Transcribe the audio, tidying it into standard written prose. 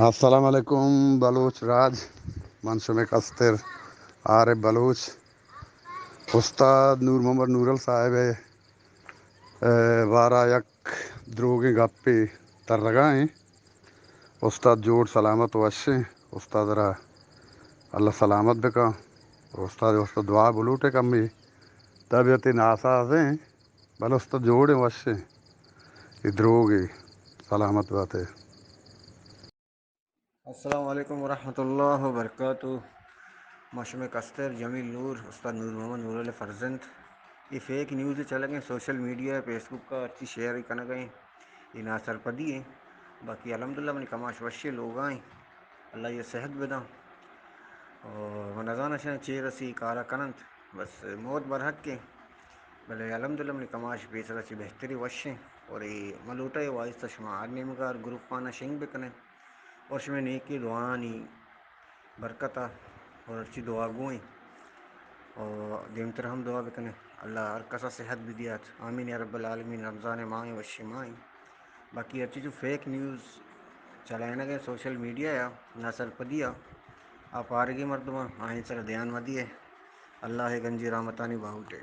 السلام علیکم بلوچ راج منصوم کستر عارف بلوچ استاد نور محمد نورل صاحب بارہ یک دروگی گپی تر رگائیں استاد جوڑ سلامت وشیں استاد را اللہ سلامت بکا استاد دعا بلوٹے کمی طبیعت ناسازیں بل استاد جوڑیں وشیں دروگی سلامت باتیں. السلام علیکم ورحمۃ اللہ وبرکاتہ. مشم کستر جمیل نور استاد نور محمد نور فرزند یہ فیک نیوز چل گئے سوشل میڈیا فیس بک کا اچھی شیئر کرنا گئے یہ نا سر پدی ہے. باقی الحمد للہ منی کماش وشے لوگ آئیں اللہ یہ صحت بدا اور نذانہ شاہ چیر رسی کارا کنت بس موت برحق کے بھلے الحمد للہ منی کماش بیسر اچھی بہتری وشیں اور یہ ملوٹا وائستہ شما آدمی مگار گروپ پانا شنگ بکنے وش میں نیکی دعانی برکتہ اور اچھی دعا گوئیں اور دیمتر ہم دعا بکنے اللہ ہر کسا صحت بھی دیات آمین یا رب العالمین رمضان مائیں وشی مائیں. باقی اچھی جو فیک نیوز چلائنا گئے سوشل میڈیا یا نہ سر پدیا آپ آرگی مردمہ آئیں سر دھیان ودیے اللہ گنجی رحمتانی باہوٹے.